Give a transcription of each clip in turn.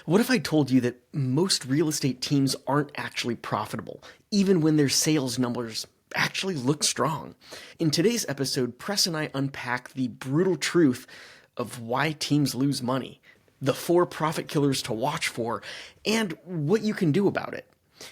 What if I told you that most real estate teams aren't actually profitable, even when their sales numbers actually look strong? In today's episode, Press and I unpack the brutal truth of why teams lose money, the 4 profit killers to watch for, and what you can do about it.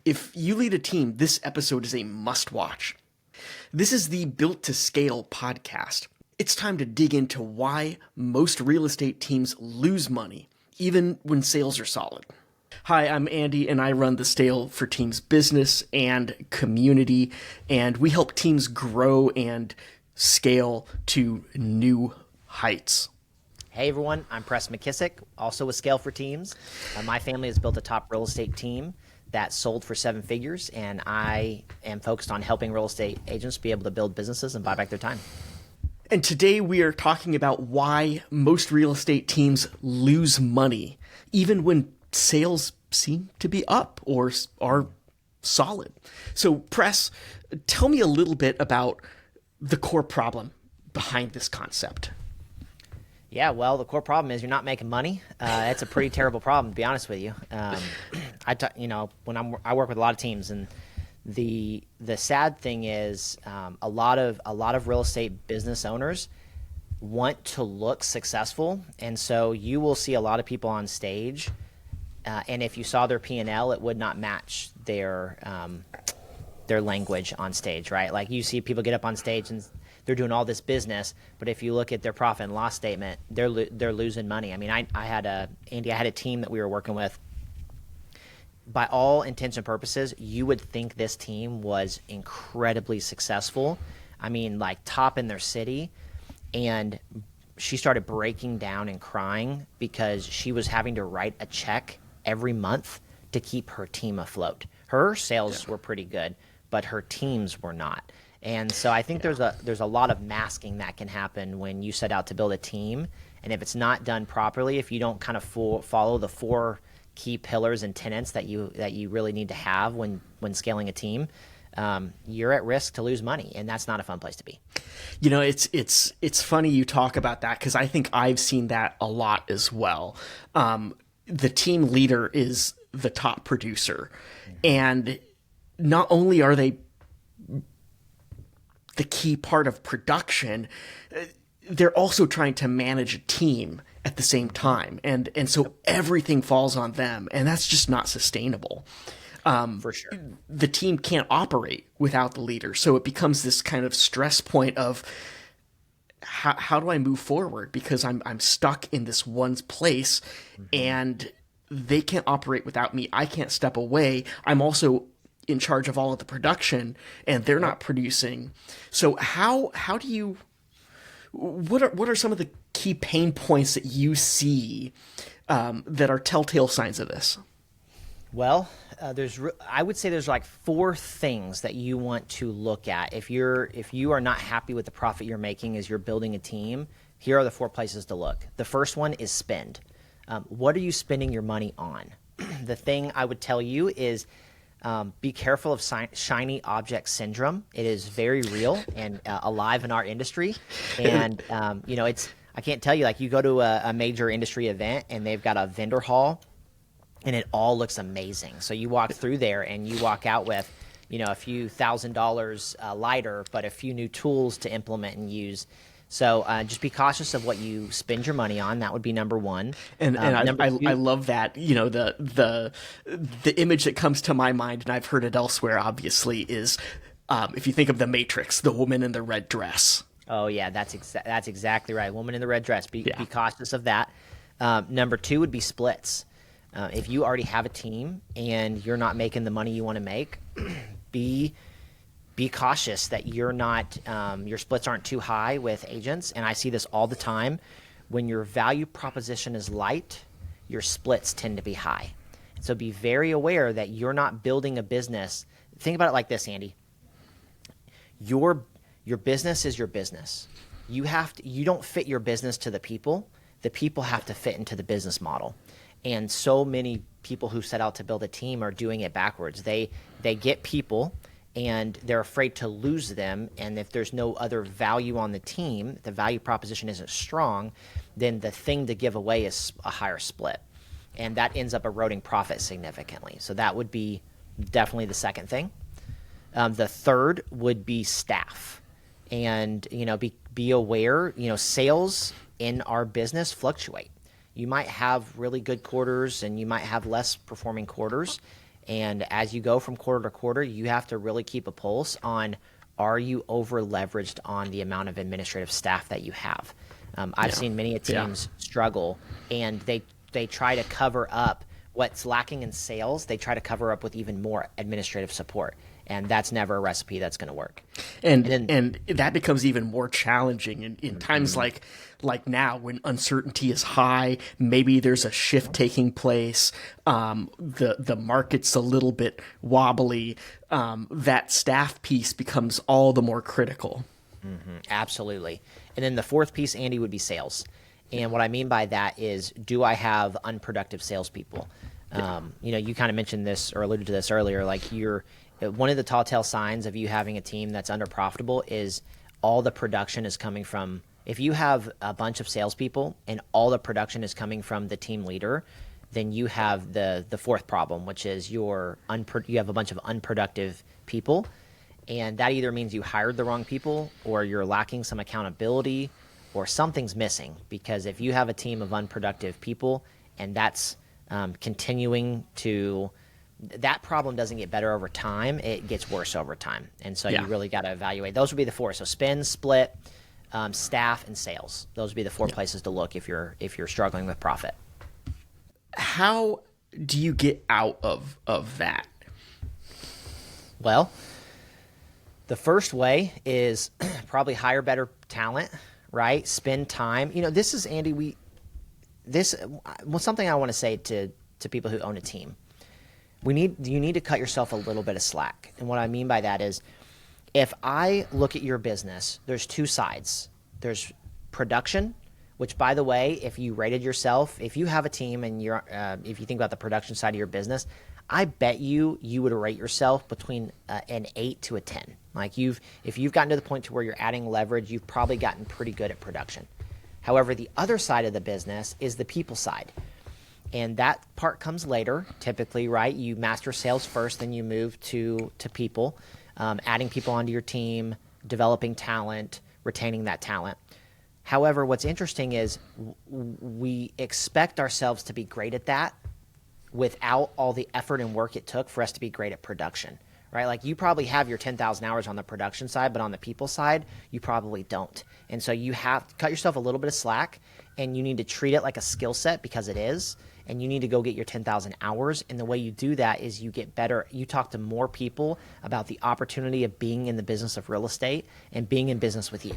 If you lead a team, this episode is a must-watch. This is the Built to Scale podcast. It's time to dig into why most real estate teams lose money, even when sales are solid. Hi, I'm Andy, and I run the Scale for Teams business and community, and we help teams grow and scale to new heights. Hey everyone, I'm Preston McKissack, also with Scale for Teams. My family has built a top real estate team that sold for 7 figures, and I am focused on helping real estate agents be able to build businesses and buy back their time. And today we are talking about why most real estate teams lose money, even when sales seem to be up or are solid. So, Press, tell me a little bit about the core problem behind this concept. Yeah, well, the core problem is you're not making money. It's a pretty terrible problem, to be honest with you. I work with a lot of teams, and the sad thing is a lot of real estate business owners want to look successful, and so you will see a lot of people on stage, and if you saw their P&L, it would not match their language on stage, right? Like you see people get up on stage and they're doing all this business, but if you look at their profit and loss statement, they're losing money. I mean, I had a team that we were working with. By all intents and purposes, you would think this team was incredibly successful. I mean, like top in their city. And she started breaking down and crying because she was having to write a check every month to keep her team afloat. Her sales were pretty good, but her teams were not. And so I think there's a lot of masking that can happen when you set out to build a team. And if it's not done properly, if you don't kind of follow the 4 key pillars and tenets that you really need to have when scaling a team, you're at risk to lose money, and that's not a fun place to be. You know, it's funny you talk about that because I think I've seen that a lot as well. The team leader is the top producer, and not only are they the key part of production, they're also trying to manage a team at the same time. And so everything falls on them, and that's just not sustainable. For sure. The team can't operate without the leader. So it becomes this kind of stress point of how do I move forward? Because I'm stuck in this one place, and they can't operate without me. I can't step away. I'm also in charge of all of the production, and they're not producing. So how do you, what are some of the key pain points that you see that are telltale signs of this? Well, I would say there's like 4 things that you want to look at. If you are not happy with the profit you're making as you're building a team, here are the 4 places to look. The first one is spend. What are you spending your money on? The thing I would tell you is be careful of shiny object syndrome. It is very real and alive in our industry. And, I can't tell you, like you go to a major industry event and they've got a vendor hall and it all looks amazing. So you walk through there and you walk out with, a few $1,000 lighter, but a few new tools to implement and use. So just be cautious of what you spend your money on. That would be number 1. And I love that. The image that comes to my mind, and I've heard it elsewhere, obviously, is if you think of the Matrix, the woman in the red dress. Oh yeah, that's exactly right. Woman in the red dress. Be cautious of that. Number 2 would be splits. If you already have a team and you're not making the money you want to make, be cautious that you're not your splits aren't too high with agents. And I see this all the time. When your value proposition is light, your splits tend to be high. So be very aware that you're not building a business. Think about it like this, Andy. Your business is your business. You don't fit your business to the people. The people have to fit into the business model. And so many people who set out to build a team are doing it backwards. They get people and they're afraid to lose them. And if there's no other value on the team, the value proposition isn't strong, then the thing to give away is a higher split. and that ends up eroding profit significantly. So that would be definitely the second thing. The third would be staff, and be aware. Sales in our business fluctuate. You might have really good quarters, and you might have less performing quarters. And as you go from quarter to quarter, you have to really keep a pulse on, are you over leveraged on the amount of administrative staff that you have? I've seen many teams struggle, and they try to cover up what's lacking in sales. They try to cover up with even more administrative support, and that's never a recipe that's going to work. And that becomes even more challenging in times like now, when uncertainty is high. Maybe there's a shift taking place. The market's a little bit wobbly. That staff piece becomes all the more critical. Mm-hmm. Absolutely. And then the fourth piece, Andy, would be sales. And what I mean by that is, do I have unproductive salespeople? You kind of mentioned this or alluded to this earlier. Like, one of the tall tale signs of you having a team that's underprofitable is all the production is coming from. If you have a bunch of salespeople and all the production is coming from the team leader, then you have the fourth problem, which is you have a bunch of unproductive people, and that either means you hired the wrong people, or you're lacking some accountability, or something's missing. Because if you have a team of unproductive people and that's continuing to, that problem doesn't get better over time, it gets worse over time. And so you really got to evaluate. Those would be the four. So spend, split, staff, and sales. Those would be the four places to look if you're struggling with profit. How do you get out of that? Well, the first way is probably hire better talent, right? Spend time. This is, Andy, something I want to say to people who own a team. You need to cut yourself a little bit of slack. And what I mean by that is, if I look at your business, there's two sides. There's production, which, by the way, if you rated yourself, if you have a team and if you think about the production side of your business, I bet you would rate yourself between an 8 to a 10. Like, if you've gotten to the point to where you're adding leverage, you've probably gotten pretty good at production. However, the other side of the business is the people side. And that part comes later, typically, right? You master sales first, then you move to people, adding people onto your team, developing talent, retaining that talent. However, what's interesting is we expect ourselves to be great at that without all the effort and work it took for us to be great at production, right? Like, you probably have your 10,000 hours on the production side, but on the people side, you probably don't. And so you have to cut yourself a little bit of slack, and you need to treat it like a skill set, because it is. And you need to go get your 10,000 hours. And the way you do that is you get better. You talk to more people about the opportunity of being in the business of real estate and being in business with you.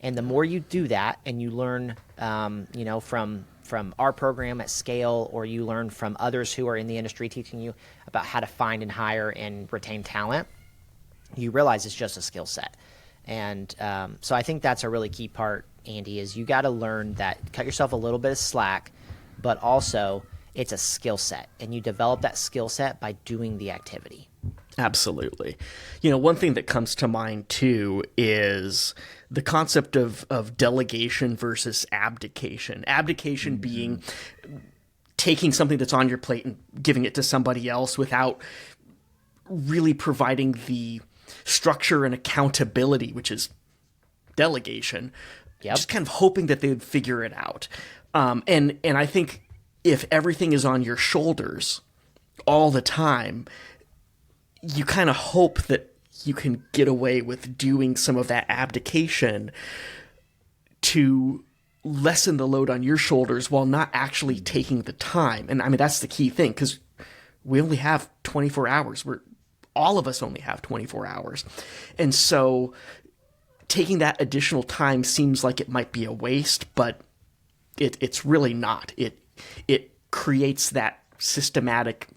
And the more you do that, and you learn, from our program at scale, or you learn from others who are in the industry teaching you about how to find and hire and retain talent, you realize it's just a skill set. And so I think that's a really key part, Andy, is you got to learn that, cut yourself a little bit of slack, but also it's a skill set, and you develop that skill set by doing the activity. Absolutely. One thing that comes to mind too is the concept of delegation versus abdication. Abdication being taking something that's on your plate and giving it to somebody else without really providing the structure and accountability, which is delegation. Yep. Just kind of hoping that they would figure it out. And I think if everything is on your shoulders all the time, you kind of hope that you can get away with doing some of that abdication to lessen the load on your shoulders while not actually taking the time. And I mean, that's the key thing, because we only have 24 hours. All of us only have 24 hours. And so taking that additional time seems like it might be a waste, but it's really not. It creates that systematic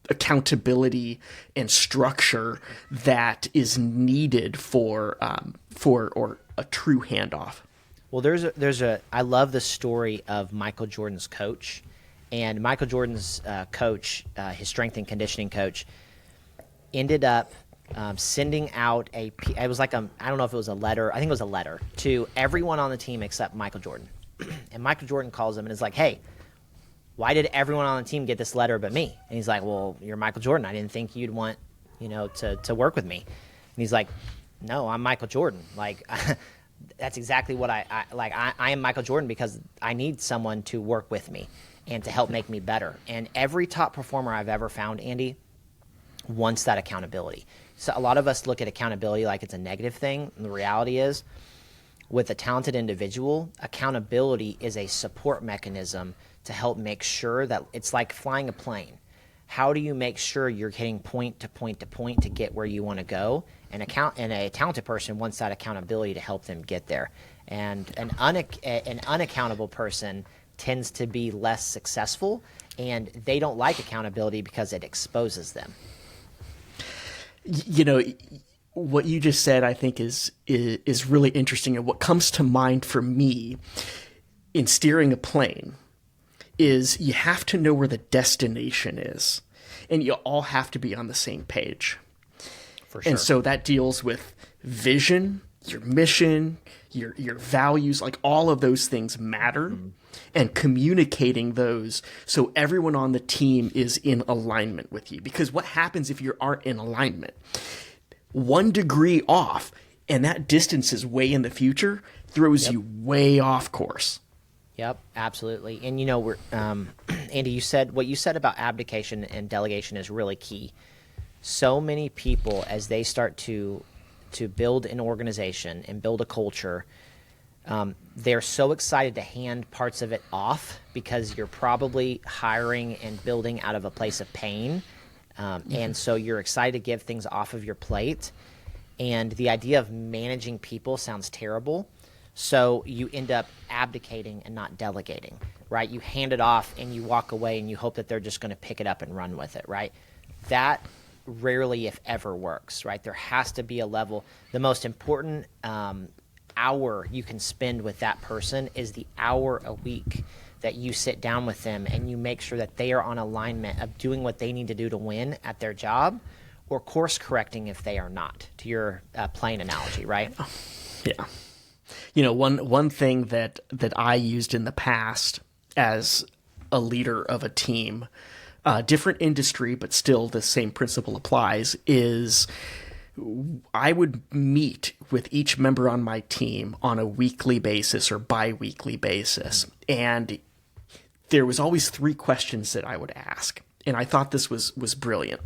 accountability and structure that is needed for a true handoff. Well, I love the story of Michael Jordan's coach, and Michael Jordan's coach, his strength and conditioning coach, ended up sending out it was like I don't know if it was a letter. I think it was a letter to everyone on the team except Michael Jordan. And Michael Jordan calls him and is like, "Hey, why did everyone on the team get this letter but me? And he's like, well, you're Michael Jordan. I didn't think you'd want, to work with me. And he's like, no, I'm Michael Jordan. Like, that's exactly what I am Michael Jordan because I need someone to work with me and to help make me better. And every top performer I've ever found, Andy, wants that accountability. So a lot of us look at accountability like it's a negative thing. And the reality is, with a talented individual, accountability is a support mechanism to help make sure that it's like flying a plane. How do you make sure you're hitting point to point to point to get where you want to go? And a talented person wants that accountability to help them get there. And an unaccountable person tends to be less successful, and they don't like accountability because it exposes them. What you just said, I think, is really interesting. And what comes to mind for me in steering a plane is you have to know where the destination is, and you all have to be on the same page. For sure. And so that deals with vision, your mission, your values, like all of those things matter, and communicating those so everyone on the team is in alignment with you. Because what happens if you aren't in alignment? 1 degree off, and that distance is way in the future, throws you way off course. Yep, absolutely. And we're Andy, what you said about abdication and delegation is really key. So many people, as they start to build an organization and build a culture, they're so excited to hand parts of it off because you're probably hiring and building out of a place of pain. And so you're excited to give things off of your plate. And the idea of managing people sounds terrible. So you end up abdicating and not delegating, right? You hand it off and you walk away and you hope that they're just going to pick it up and run with it, right? That rarely, if ever, works, right? There has to be a level. The most important hour you can spend with that person is the hour a week that you sit down with them and you make sure that they are on alignment of doing what they need to do to win at their job, or course correcting if they are not, to your plane analogy, right? Yeah. One thing that I used in the past as a leader of a team, different industry, but still the same principle applies, is I would meet with each member on my team on a weekly basis or bi-weekly basis. And there was always 3 questions that I would ask. And I thought this was brilliant.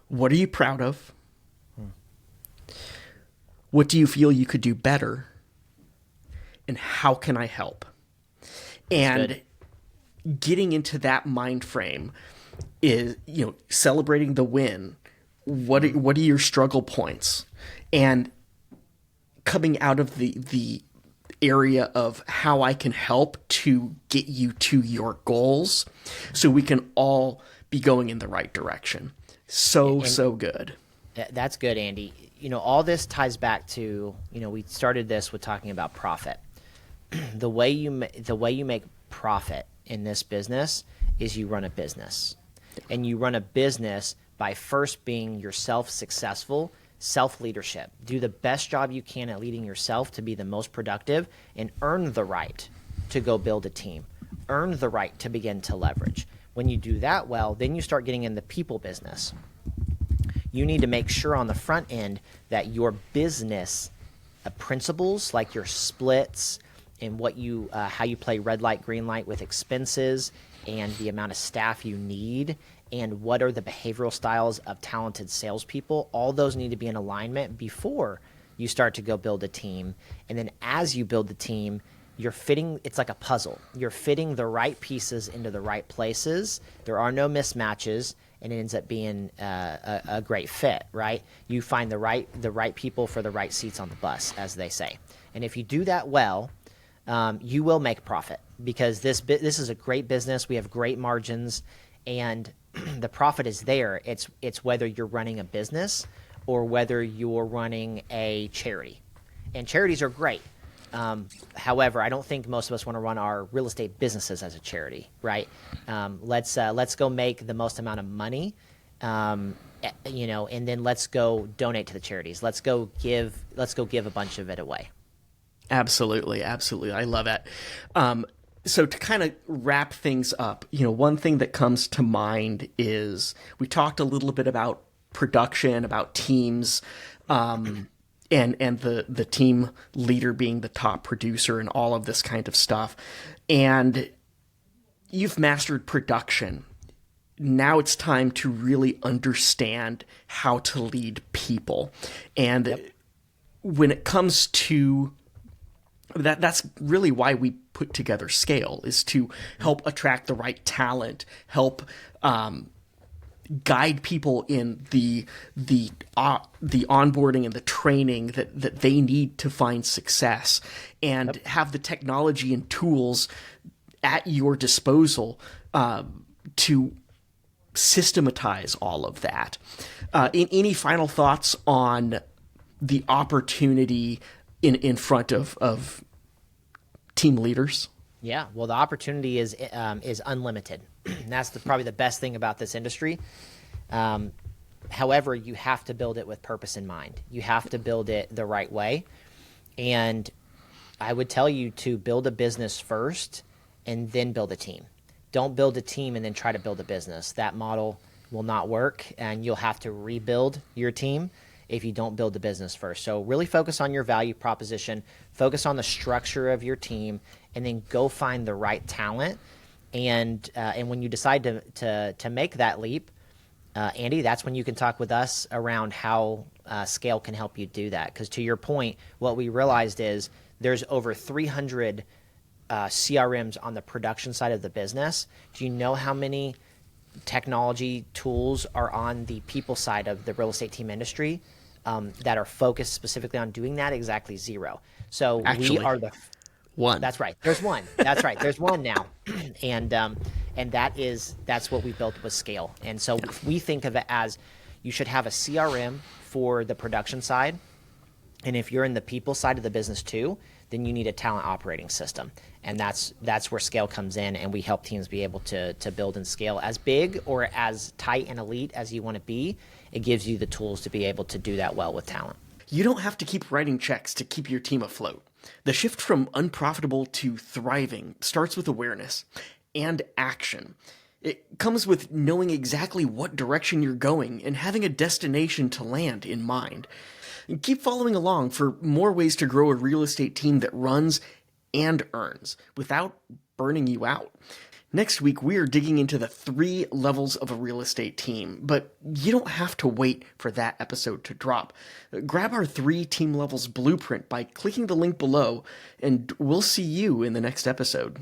What are you proud of? What do you feel you could do better? And how can I help? And getting into that mind frame is, celebrating the win. What are your struggle points? And coming out of the area of how I can help to get you to your goals so we can all be going in the right direction. So good. That's good, Andy. All this ties back to, we started this with talking about profit. The way you make profit in this business is you run a business. And you run a business by first being yourself successful, self-leadership. Do the best job you can at leading yourself to be the most productive, and earn the right to go build a team. Earn the right to begin to leverage. When you do that well, then you start getting in the people business. You need to make sure on the front end that your business principles, like your splits and how you play red light, green light with expenses and the amount of staff you need, and what are the behavioral styles of talented salespeople, all those need to be in alignment before you start to go build a team. And then as you build the team, it's like a puzzle. You're fitting the right pieces into the right places. There are no mismatches, and it ends up being a great fit, right? You find the right people for the right seats on the bus, as they say. And if you do that well, you will make profit, because this is a great business. We have great margins, and the profit is there. It's whether you're running a business or whether you're running a charity. And charities are great. However, I don't think most of us want to run our real estate businesses as a charity, right? Let's go make the most amount of money, and then let's go donate to the charities. Let's go give a bunch of it away. Absolutely. I love it. So to kind of wrap things up, one thing that comes to mind is we talked a little bit about production, about teams, and the team leader being the top producer and all of this kind of stuff. And you've mastered production. Now it's time to really understand how to lead people. And when it comes to that's really why we put together Scale, is to help attract the right talent, help guide people in the onboarding and the training that they need to find success, and have the technology and tools at your disposal to systematize all of that. Any final thoughts on the opportunity in front of team leaders? Yeah, well, the opportunity is unlimited. That's probably the best thing about this industry. However, you have to build it with purpose in mind. You have to build it the right way. And I would tell you to build a business first and then build a team. Don't build a team and then try to build a business. That model will not work, and you'll have to rebuild your team if you don't build the business first. So really focus on your value proposition, focus on the structure of your team, and then go find the right talent. And when you decide to make that leap, Andy, that's when you can talk with us around how Scale can help you do that. Because to your point, what we realized is there's over 300 CRMs on the production side of the business. Do you know how many technology tools are on the people side of the real estate team industry that are focused specifically on doing that? Exactly zero. So Actually, we are the one. That's right. There's one. That's right. There's one now, and that's what we built with Scale. And so we think of it as you should have a CRM for the production side, and if you're in the people side of the business too, then you need a talent operating system. And that's where Scale comes in, and we help teams be able to build and scale as big or as tight and elite as you want to be. It gives you the tools to be able to do that well with talent. You don't have to keep writing checks to keep your team afloat. The shift from unprofitable to thriving starts with awareness and action. It comes with knowing exactly what direction you're going and having a destination to land in mind. And keep following along for more ways to grow a real estate team that runs and earns without burning you out. Next week, we are digging into the 3 levels of a real estate team, but you don't have to wait for that episode to drop. Grab our 3 team levels blueprint by clicking the link below, and we'll see you in the next episode.